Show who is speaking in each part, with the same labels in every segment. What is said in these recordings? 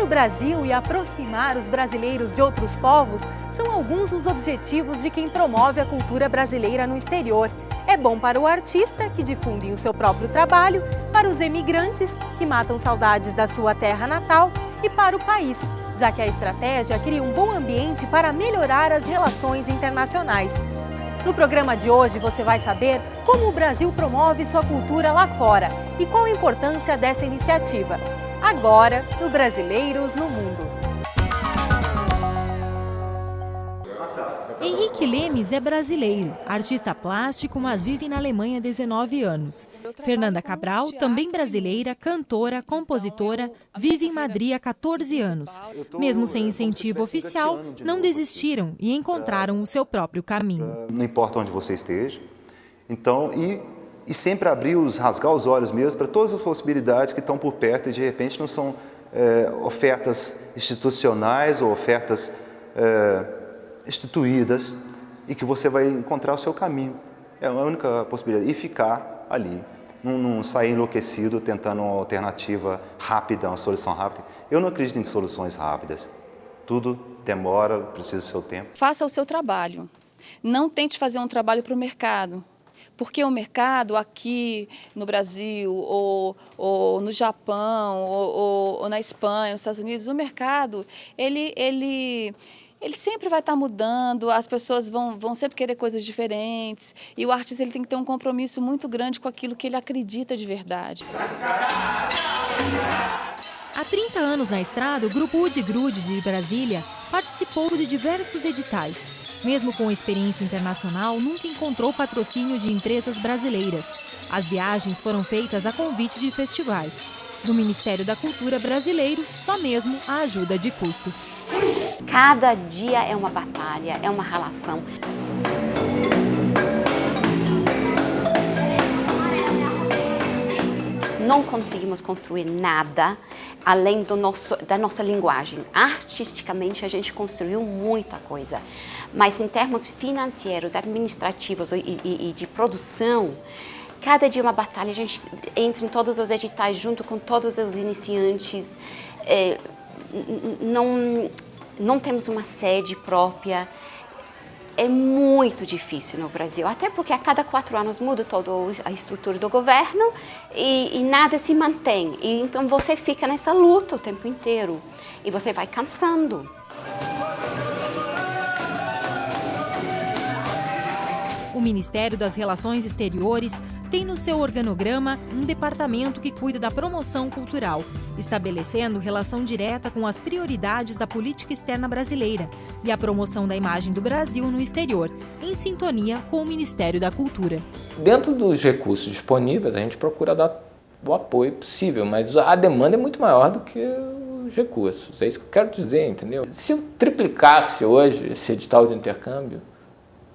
Speaker 1: o Brasil e aproximar os brasileiros de outros povos são alguns dos objetivos de quem promove a cultura brasileira no exterior. É bom para o artista, que difunde o seu próprio trabalho, para os emigrantes, que matam saudades da sua terra natal, e para o país, já que a estratégia cria um bom ambiente para melhorar as relações internacionais. No programa de hoje você vai saber como o Brasil promove sua cultura lá fora e qual a importância dessa iniciativa. Agora, no Brasileiros no Mundo. Henrique Lemes é brasileiro, artista plástico, mas vive na Alemanha há 19 anos. Fernanda Cabral, também brasileira, cantora, compositora, vive em Madrid há 14 anos. Mesmo sem incentivo oficial, não desistiram e encontraram o seu próprio caminho.
Speaker 2: Não importa onde você esteja, então, e sempre rasgar os olhos mesmo para todas as possibilidades que estão por perto e de repente não são ofertas institucionais ou ofertas instituídas e que você vai encontrar o seu caminho. É a única possibilidade. E ficar ali, não sair enlouquecido tentando uma alternativa rápida, uma solução rápida. Eu não acredito em soluções rápidas. Tudo demora, precisa do seu tempo.
Speaker 3: Faça o seu trabalho. Não tente fazer um trabalho para o mercado. Porque o mercado aqui no Brasil, ou no Japão, ou na Espanha, nos Estados Unidos, o mercado, ele sempre vai estar mudando, as pessoas vão sempre querer coisas diferentes, e o artista ele tem que ter um compromisso muito grande com aquilo que ele acredita de verdade.
Speaker 1: Há 30 anos na estrada, o grupo Udi Grude de Brasília participou de diversos editais. Mesmo com experiência internacional, nunca encontrou patrocínio de empresas brasileiras. As viagens foram feitas a convite de festivais. No Ministério da Cultura brasileiro, só mesmo a ajuda de custo.
Speaker 4: Cada dia é uma batalha, é uma relação. Não conseguimos construir nada além da nossa linguagem. Artisticamente, a gente construiu muita coisa, mas em termos financeiros, administrativos e de produção, cada dia é uma batalha. A gente entra em todos os editais junto com todos os iniciantes. Não temos uma sede própria. É muito difícil no Brasil, até porque a cada 4 anos muda toda a estrutura do governo e nada se mantém. E então você fica nessa luta o tempo inteiro e você vai cansando.
Speaker 1: O Ministério das Relações Exteriores tem no seu organograma um departamento que cuida da promoção cultural, estabelecendo relação direta com as prioridades da política externa brasileira e a promoção da imagem do Brasil no exterior, em sintonia com o Ministério da Cultura.
Speaker 5: Dentro dos recursos disponíveis, a gente procura dar o apoio possível, mas a demanda é muito maior do que os recursos. É isso que eu quero dizer, entendeu? Se eu triplicasse hoje esse edital de intercâmbio,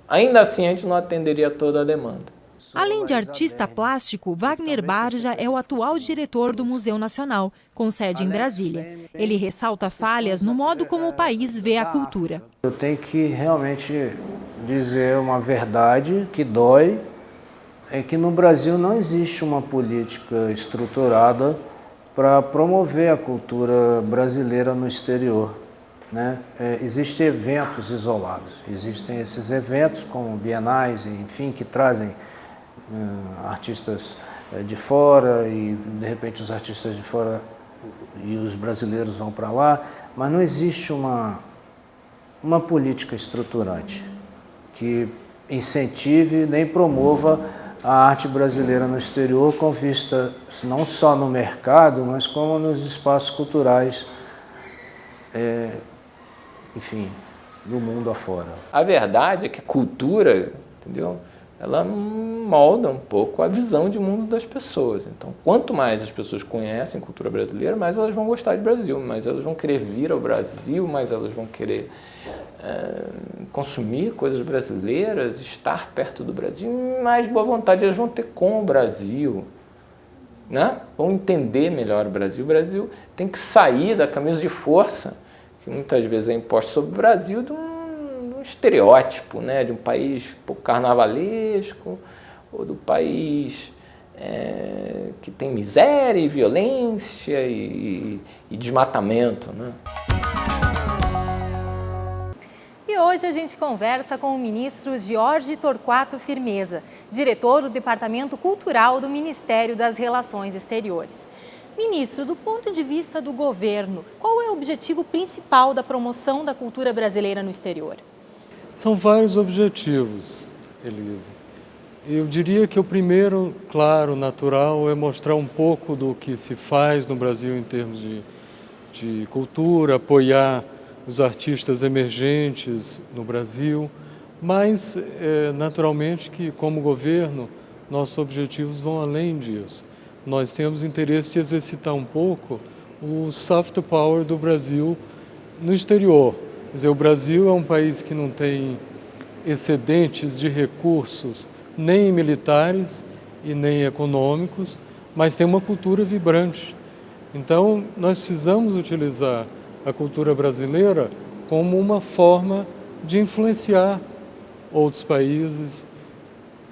Speaker 5: ainda assim a gente não atenderia toda a demanda.
Speaker 1: Além de artista plástico, Wagner Barja é o atual diretor do Museu Nacional, com sede em Brasília. Ele ressalta falhas no modo como o país vê a cultura.
Speaker 6: Eu tenho que realmente dizer uma verdade que dói, é que no Brasil não existe uma política estruturada para promover a cultura brasileira no exterior. Existem eventos isolados, existem esses eventos como bienais, enfim, que trazem artistas de fora e de repente os artistas de fora e os brasileiros vão para lá, mas não existe uma política estruturante que incentive nem promova a arte brasileira no exterior com vista não só no mercado, mas como nos espaços culturais, enfim, do mundo afora.
Speaker 5: A verdade é que a cultura, entendeu? Ela molda um pouco a visão de mundo das pessoas. Então, quanto mais as pessoas conhecem cultura brasileira, mais elas vão gostar de Brasil, mais elas vão querer vir ao Brasil, mais elas vão querer consumir coisas brasileiras, estar perto do Brasil, mais boa vontade elas vão ter com o Brasil, né? Vão entender melhor o Brasil. O Brasil tem que sair da camisa de força, que muitas vezes é imposta sobre o Brasil, de um estereótipo, né, de um país um pouco carnavalesco, ou do país que tem miséria e violência e desmatamento, né?
Speaker 1: E hoje a gente conversa com o ministro Jorge Torquato Firmeza, diretor do Departamento Cultural do Ministério das Relações Exteriores. Ministro, do ponto de vista do governo, qual é o objetivo principal da promoção da cultura brasileira no exterior?
Speaker 7: São vários objetivos, Elisa. Eu diria que o primeiro, claro, natural, é mostrar um pouco do que se faz no Brasil em termos de cultura, apoiar os artistas emergentes no Brasil, mas naturalmente que como governo nossos objetivos vão além disso. Nós temos interesse de exercitar um pouco o soft power do Brasil no exterior. Quer dizer, o Brasil é um país que não tem excedentes de recursos nem militares e nem econômicos, mas tem uma cultura vibrante. Então, nós precisamos utilizar a cultura brasileira como uma forma de influenciar outros países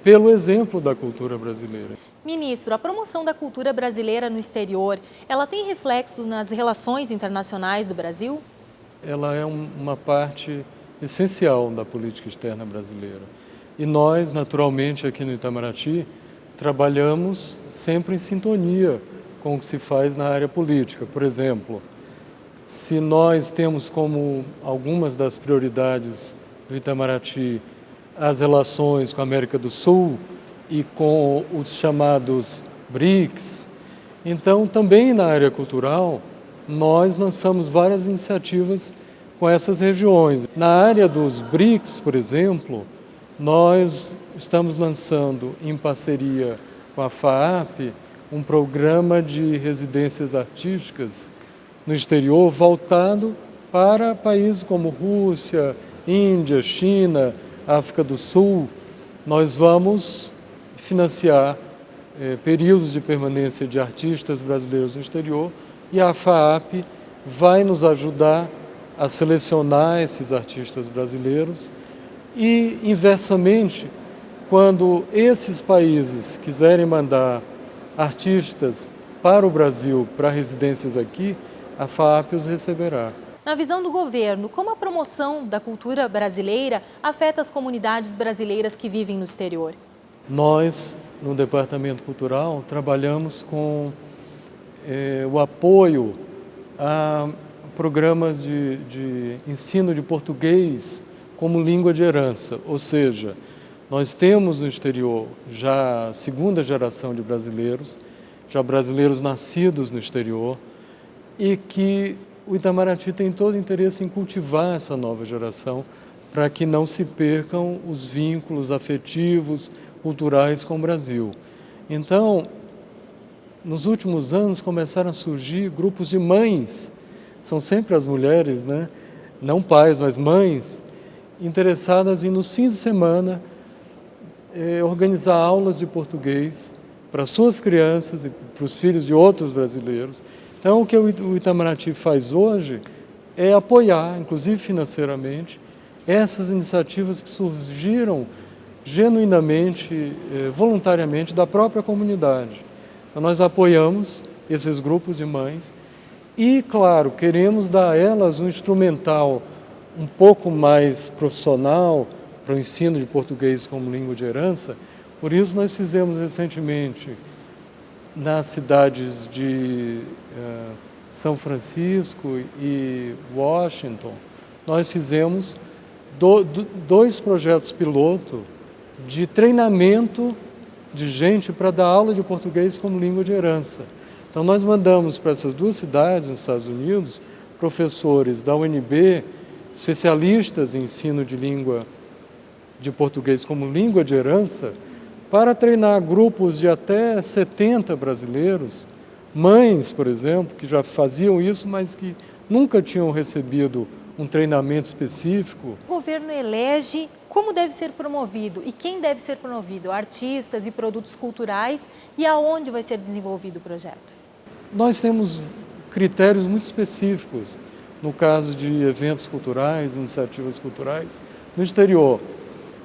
Speaker 7: pelo exemplo da cultura brasileira.
Speaker 1: Ministro, a promoção da cultura brasileira no exterior, ela tem reflexos nas relações internacionais do Brasil?
Speaker 7: Ela é uma parte essencial da política externa brasileira. E nós, naturalmente, aqui no Itamaraty, trabalhamos sempre em sintonia com o que se faz na área política. Por exemplo, se nós temos como algumas das prioridades do Itamaraty as relações com a América do Sul e com os chamados BRICS, então também na área cultural nós lançamos várias iniciativas com essas regiões. Na área dos BRICS, por exemplo, nós estamos lançando em parceria com a FAAP um programa de residências artísticas no exterior voltado para países como Rússia, Índia, China, África do Sul. Nós vamos financiar períodos de permanência de artistas brasileiros no exterior e a FAAP vai nos ajudar a selecionar esses artistas brasileiros e, inversamente, quando esses países quiserem mandar artistas para o Brasil, para residências aqui, a FAAP os receberá.
Speaker 1: Na visão do governo, como a promoção da cultura brasileira afeta as comunidades brasileiras que vivem no exterior?
Speaker 7: Nós, no Departamento Cultural, trabalhamos com o apoio a programas de ensino de português como língua de herança, ou seja, nós temos no exterior já a segunda geração de brasileiros, já brasileiros nascidos no exterior, e que o Itamaraty tem todo o interesse em cultivar essa nova geração para que não se percam os vínculos afetivos, culturais com o Brasil. Então, nos últimos anos começaram a surgir grupos de mães, são sempre as mulheres, né? Não pais, mas mães, interessadas em, nos fins de semana, organizar aulas de português para suas crianças e para os filhos de outros brasileiros. Então, o que o Itamaraty faz hoje é apoiar, inclusive financeiramente, essas iniciativas que surgiram genuinamente, voluntariamente, da própria comunidade. Então, nós apoiamos esses grupos de mães e, claro, queremos dar a elas um instrumental um pouco mais profissional para o ensino de português como língua de herança. Por isso, nós fizemos recentemente, nas cidades de São Francisco e Washington, nós fizemos dois projetos piloto de treinamento de gente para dar aula de português como língua de herança. Então, nós mandamos para essas duas cidades, nos Estados Unidos, professores da UNB, especialistas em ensino de língua de português como língua de herança, para treinar grupos de até 70 brasileiros, mães, por exemplo, que já faziam isso, mas que nunca tinham recebido um treinamento específico.
Speaker 1: O governo elege como deve ser promovido e quem deve ser promovido, artistas e produtos culturais, e aonde vai ser desenvolvido o projeto?
Speaker 7: Nós temos critérios muito específicos no caso de eventos culturais, iniciativas culturais no exterior.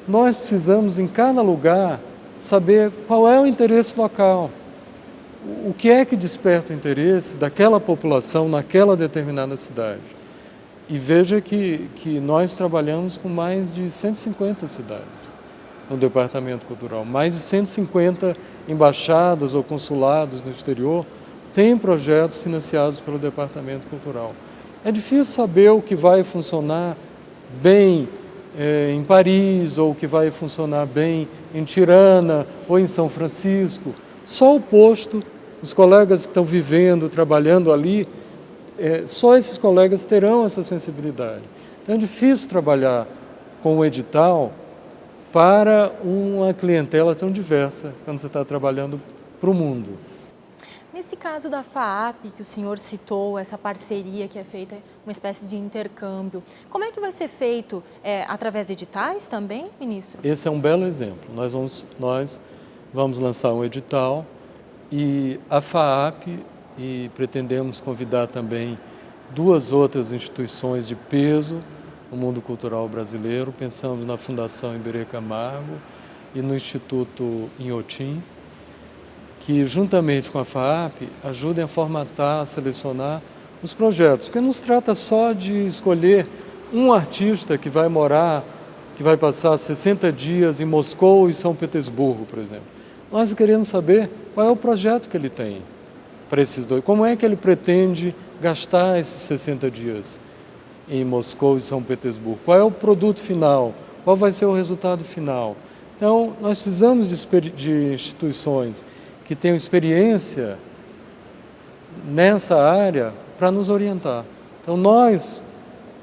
Speaker 7: Nós precisamos, em cada lugar, saber qual é o interesse local, o que é que desperta o interesse daquela população naquela determinada cidade. E veja que nós trabalhamos com mais de 150 cidades no Departamento Cultural. Mais de 150 embaixadas ou consulados no exterior têm projetos financiados pelo Departamento Cultural. É difícil saber o que vai funcionar bem em Paris, ou o que vai funcionar bem em Tirana ou em São Francisco. Só o posto, os colegas que estão vivendo, trabalhando ali, só esses colegas terão essa sensibilidade. Então é difícil trabalhar com o edital para uma clientela tão diversa quando você está trabalhando para o mundo.
Speaker 1: Nesse caso da FAAP, que o senhor citou, essa parceria que é feita, uma espécie de intercâmbio, como é que vai ser feito? Através de editais também, ministro?
Speaker 7: Esse é um belo exemplo. Nós vamos lançar um edital e a FAAP, e pretendemos convidar também 2 outras instituições de peso no mundo cultural brasileiro. Pensamos na Fundação Iberê Camargo e no Instituto Inhotim, que juntamente com a FAAP ajudem a formatar, a selecionar os projetos. Porque não se trata só de escolher um artista que vai morar, que vai passar 60 dias em Moscou e São Petersburgo, por exemplo. Nós queremos saber qual é o projeto que ele tem para esses 2. Como é que ele pretende gastar esses 60 dias em Moscou e São Petersburgo? Qual é o produto final? Qual vai ser o resultado final? Então, nós precisamos de instituições que tenham experiência nessa área para nos orientar. Então, nós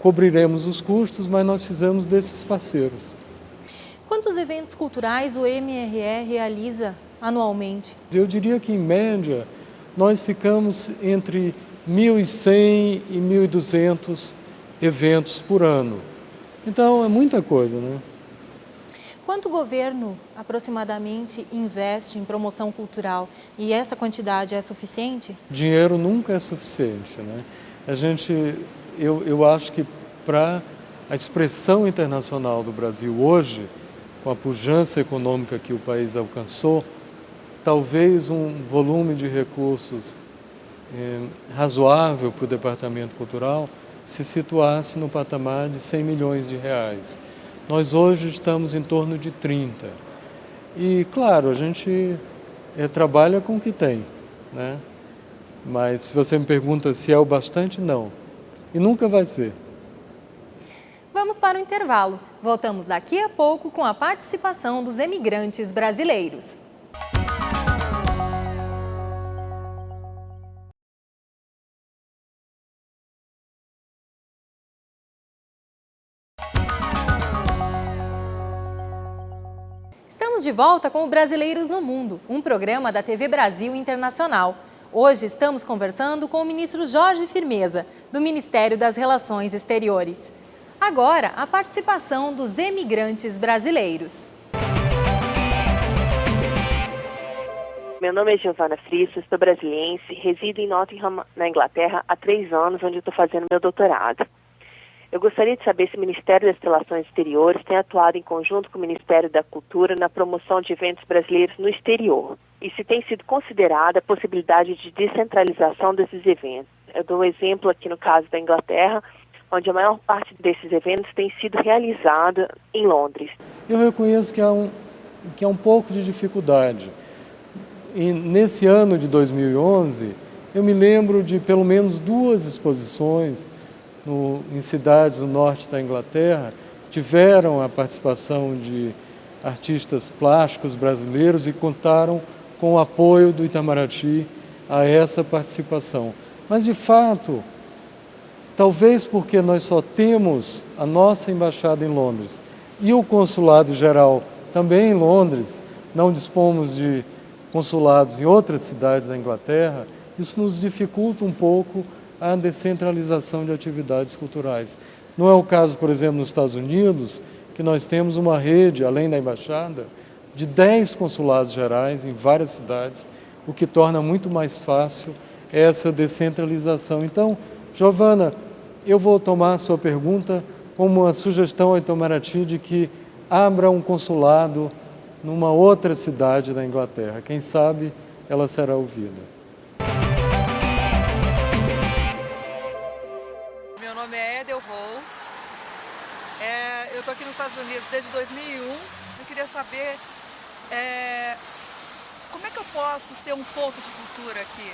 Speaker 7: cobriremos os custos, mas nós precisamos desses parceiros.
Speaker 1: Quantos eventos culturais o MRE realiza anualmente?
Speaker 7: Eu diria que, em média, nós ficamos entre 1.100 e 1.200 eventos por ano. Então, é muita coisa, né?
Speaker 1: Quanto o governo, aproximadamente, investe em promoção cultural? E essa quantidade é suficiente?
Speaker 7: Dinheiro nunca é suficiente, né? Eu acho que para a expressão internacional do Brasil hoje, com a pujança econômica que o país alcançou, talvez um volume de recursos razoável para o Departamento Cultural se situasse no patamar de 100 milhões de reais. Nós hoje estamos em torno de 30. E, claro, a gente trabalha com o que tem, né? Mas se você me pergunta se é o bastante, não. E nunca vai ser.
Speaker 1: Vamos para o intervalo. Voltamos daqui a pouco com a participação dos emigrantes brasileiros. Estamos de volta com o Brasileiros no Mundo, um programa da TV Brasil Internacional. Hoje estamos conversando com o ministro Jorge Firmeza, do Ministério das Relações Exteriores. Agora, a participação dos emigrantes brasileiros.
Speaker 8: Meu nome é Giovana Frissa, sou brasiliense, resido em Nottingham, na Inglaterra, há 3 anos, onde estou fazendo meu doutorado. Eu gostaria de saber se o Ministério das Relações Exteriores tem atuado em conjunto com o Ministério da Cultura na promoção de eventos brasileiros no exterior e se tem sido considerada a possibilidade de descentralização desses eventos. Eu dou um exemplo aqui no caso da Inglaterra, onde a maior parte desses eventos tem sido realizada em Londres.
Speaker 7: Eu reconheço que há um pouco de dificuldade. E nesse ano de 2011, eu me lembro de pelo menos 2 exposições em cidades do norte da Inglaterra, tiveram a participação de artistas plásticos brasileiros e contaram com o apoio do Itamaraty a essa participação. Mas, de fato, talvez porque nós só temos a nossa embaixada em Londres e o consulado geral também em Londres, não dispomos de consulados em outras cidades da Inglaterra, isso nos dificulta um pouco a descentralização de atividades culturais. Não é o caso, por exemplo, nos Estados Unidos, que nós temos uma rede, além da embaixada, de 10 consulados gerais em várias cidades, o que torna muito mais fácil essa descentralização. Então, Giovana, eu vou tomar a sua pergunta como uma sugestão ao Itamaraty de que abra um consulado numa outra cidade da Inglaterra. Quem sabe ela será ouvida.
Speaker 9: Meu nome é Edel Rose. Eu estou aqui nos Estados Unidos desde 2001. Eu queria saber como é que eu posso ser um ponto de cultura aqui?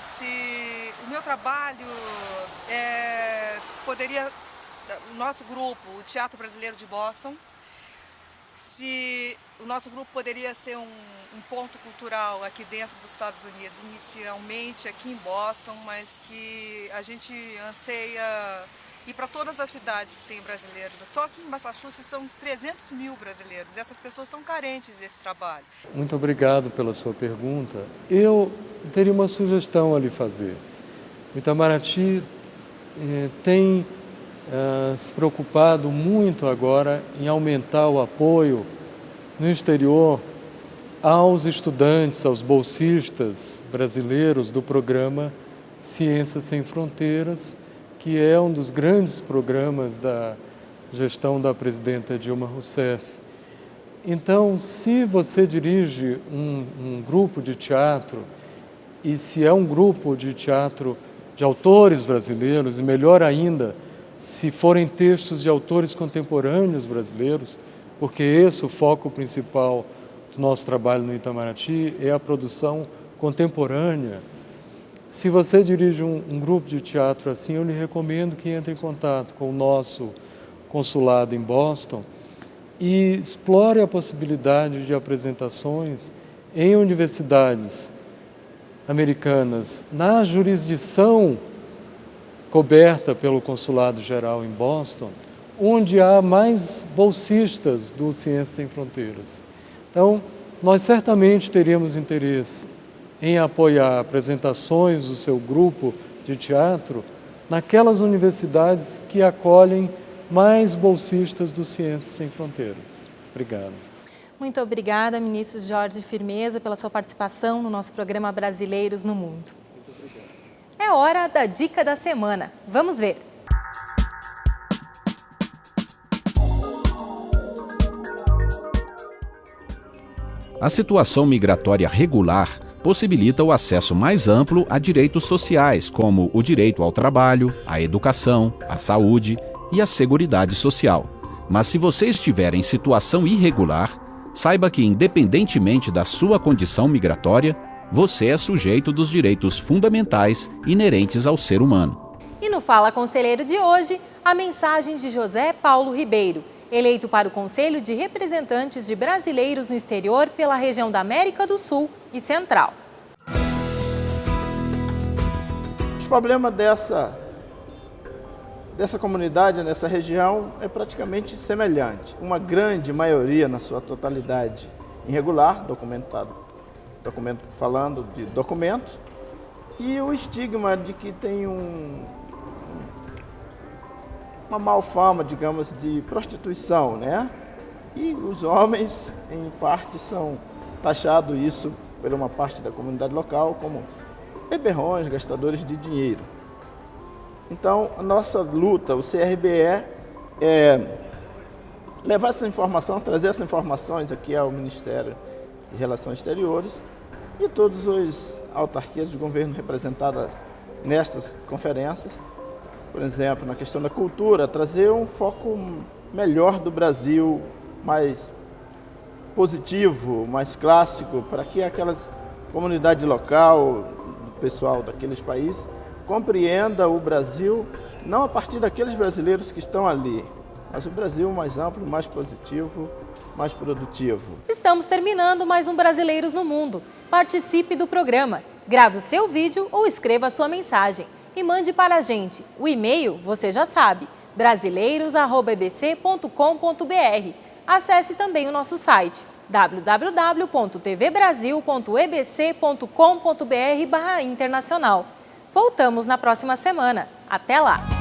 Speaker 9: Se o meu trabalho poderia, o nosso grupo, o Teatro Brasileiro de Boston, se o nosso grupo poderia ser um ponto cultural aqui dentro dos Estados Unidos, inicialmente aqui em Boston, mas que a gente anseia ir para todas as cidades que tem brasileiros. Só aqui em Massachusetts são 300 mil brasileiros e essas pessoas são carentes desse trabalho.
Speaker 7: Muito obrigado pela sua pergunta. Eu teria uma sugestão a lhe fazer. O Itamaraty tem se preocupado muito agora em aumentar o apoio no exterior aos estudantes, aos bolsistas brasileiros do programa Ciências Sem Fronteiras, que é um dos grandes programas da gestão da presidenta Dilma Rousseff. Então, se você dirige um grupo de teatro, e se é um grupo de teatro de autores brasileiros, e melhor ainda, se forem textos de autores contemporâneos brasileiros, porque esse é o foco principal do nosso trabalho no Itamaraty, é a produção contemporânea. Se você dirige um grupo de teatro assim, eu lhe recomendo que entre em contato com o nosso consulado em Boston e explore a possibilidade de apresentações em universidades americanas na jurisdição coberta pelo Consulado Geral em Boston, onde há mais bolsistas do Ciências Sem Fronteiras. Então, nós certamente teríamos interesse em apoiar apresentações do seu grupo de teatro naquelas universidades que acolhem mais bolsistas do Ciências Sem Fronteiras. Obrigado.
Speaker 1: Muito obrigada, ministro Jorge Firmeza, pela sua participação no nosso programa Brasileiros no Mundo.
Speaker 7: Muito obrigado.
Speaker 1: É hora da dica da semana. Vamos ver.
Speaker 10: A situação migratória regular possibilita o acesso mais amplo a direitos sociais, como o direito ao trabalho, à educação, à saúde e à seguridade social. Mas se você estiver em situação irregular, saiba que, independentemente da sua condição migratória, você é sujeito dos direitos fundamentais inerentes ao ser humano.
Speaker 1: E no Fala Conselheiro de hoje, a mensagem de José Paulo Ribeiro, eleito para o Conselho de Representantes de Brasileiros no Exterior pela região da América do Sul e Central.
Speaker 11: Os problemas dessa comunidade, nessa região, é praticamente semelhante. Uma grande maioria, na sua totalidade, irregular, falando de documentos, e o estigma de que tem uma mal fama, digamos, de prostituição, né? E os homens, em parte, são taxados isso por uma parte da comunidade local como beberrões, gastadores de dinheiro. Então, a nossa luta, o CRBE, é levar essa informação, trazer essas informações aqui ao Ministério de Relações Exteriores e todas as autarquias do governo representadas nestas conferências. Por exemplo, na questão da cultura, trazer um foco melhor do Brasil, mais positivo, mais clássico, para que aquelas comunidades local, do pessoal daqueles países, compreenda o Brasil, não a partir daqueles brasileiros que estão ali, mas o Brasil mais amplo, mais positivo, mais produtivo.
Speaker 1: Estamos terminando mais um Brasileiros no Mundo. Participe do programa, grave o seu vídeo ou escreva a sua mensagem e mande para a gente. O e-mail, você já sabe, brasileiros@ebc.com.br. Acesse também o nosso site www.tvbrasil.ebc.com.br/internacional. Voltamos na próxima semana. Até lá!